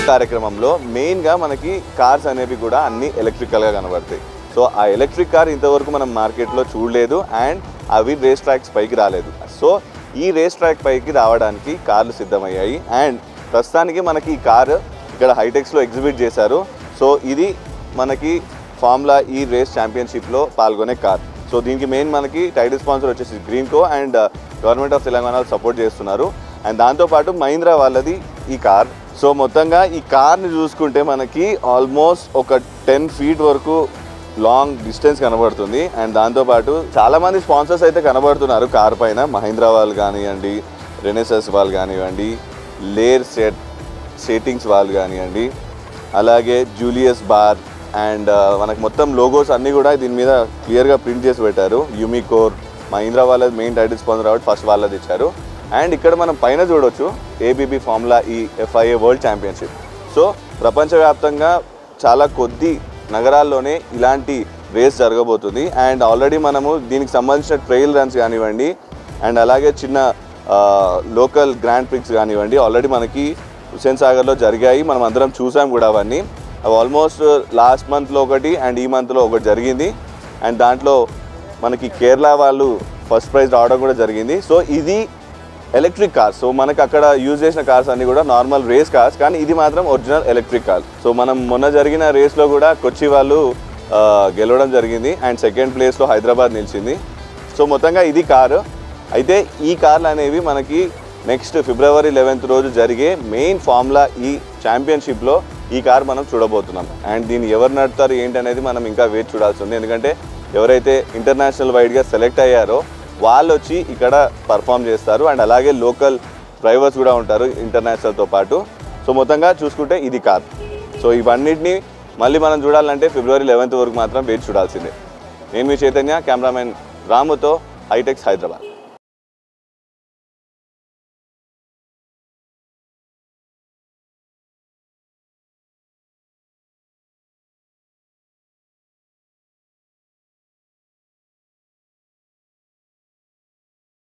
కార్యక్రమంలో మెయిన్గా మనకి కార్స్ అనేవి కూడా అన్ని ఎలక్ట్రికల్గా కనబడతాయి. సో ఆ ఎలక్ట్రిక్ కార్ ఇంతవరకు మనం మార్కెట్లో చూడలేదు అండ్ అవి రేస్ ట్రాక్స్ పైకి రాలేదు. సో ఈ రేస్ ట్రాక్ పైకి రావడానికి కార్లు సిద్ధమయ్యాయి అండ్ ప్రస్తుతానికి మనకి ఈ కారు ఇక్కడ హైటెక్స్లో ఎగ్జిబిట్ చేశారు. సో ఇది మనకి ఫార్ములా ఈ రేస్ ఛాంపియన్షిప్లో పాల్గొనే కార్. సో దీనికి మెయిన్ మనకి టైటిల్ స్పాన్సర్ వచ్చేసి Greenko and government of Telangana support చేస్తున్నారు. అండ్ దాంతోపాటు మహీంద్రా వాళ్ళది ఈ కార్. సో మొత్తంగా ఈ కార్ని చూసుకుంటే మనకి ఆల్మోస్ట్ ఒక 10 feet వరకు లాంగ్ డిస్టెన్స్ కనబడుతుంది. అండ్ దాంతోపాటు చాలామంది స్పాన్సర్స్ అయితే కనబడుతున్నారు కార్ పైన. మహీంద్రా వాళ్ళు కానివ్వండి, రెనెసస్ వాళ్ళు కానివ్వండి, లేర్ సెట్టింగ్స్ వాళ్ళు కానివ్వండి, అలాగే జూలియస్ బార్ అండ్ మనకు మొత్తం లోగోస్ అన్నీ కూడా దీని మీద క్లియర్గా ప్రింట్ చేసి పెట్టారు. యూమికోర్ మహీంద్రా వాళ్ళది మెయిన్ టైటిల్ స్పాన్సర్ కాబట్టి ఫస్ట్ వాళ్ళది ఇచ్చారు. అండ్ ఇక్కడ మనం పైన చూడవచ్చు ఏబీబీ ఫార్ములా ఈ FIA వరల్డ్ ఛాంపియన్షిప్. సో ప్రపంచవ్యాప్తంగా చాలా కొద్ది నగరాల్లోనే ఇలాంటి రేస్ జరగబోతుంది. అండ్ ఆల్రెడీ మనము దీనికి సంబంధించిన ట్రైల్ రన్స్ కానివ్వండి అండ్ అలాగే చిన్న లోకల్ గ్రాండ్ ప్రిక్స్ కానివ్వండి ఆల్రెడీ మనకి హుస్సేన్ సాగర్లో జరిగాయి. మనం అందరం చూసాం కూడా అవన్నీ. అవి ఆల్మోస్ట్ లాస్ట్ మంత్లో ఒకటి అండ్ ఈ మంత్లో ఒకటి జరిగింది. అండ్ దాంట్లో మనకి కేరళ వాళ్ళు ఫస్ట్ ప్రైజ్ రావడం కూడా జరిగింది. సో ఇది ఎలక్ట్రిక్ కార్స్. సో మనకు అక్కడ యూజ్ చేసిన కార్స్ అన్నీ కూడా నార్మల్ రేస్ కార్స్, కానీ ఇది మాత్రం ఒరిజినల్ ఎలక్ట్రిక్ కార్స్. సో మనం మొన్న జరిగిన రేస్లో కూడా కొచ్చి వాళ్ళు గెలవడం జరిగింది అండ్ సెకండ్ ప్లేస్లో హైదరాబాద్ నిలిచింది. సో మొత్తంగా ఇది కారు. అయితే ఈ కార్లు అనేవి మనకి నెక్స్ట్ February 11th రోజు జరిగే మెయిన్ ఫార్ములా ఈ ఛాంపియన్షిప్లో ఈ కార్ మనం చూడబోతున్నాం. అండ్ దీన్ని ఎవరు నడుపుతారు ఏంటి అనేది మనం ఇంకా వేచి చూడాల్సి ఉంది. ఎందుకంటే ఎవరైతే ఇంటర్నేషనల్ వైడ్గా సెలెక్ట్ అయ్యారో వాళ్ళు వచ్చి ఇక్కడ పర్ఫామ్ చేస్తారు అండ్ అలాగే లోకల్ డ్రైవర్స్ కూడా ఉంటారు ఇంటర్నేషనల్తో పాటు. సో మొత్తంగా చూసుకుంటే ఇది కార్. సో ఇవన్నిటిని మళ్ళీ మనం చూడాలంటే February 11th వరకు మాత్రం వేచి చూడాల్సిందే. నేను మీ చైతన్య, కెమెరామెన్ రాముతో, హైటెక్స్ హైదరాబాద్.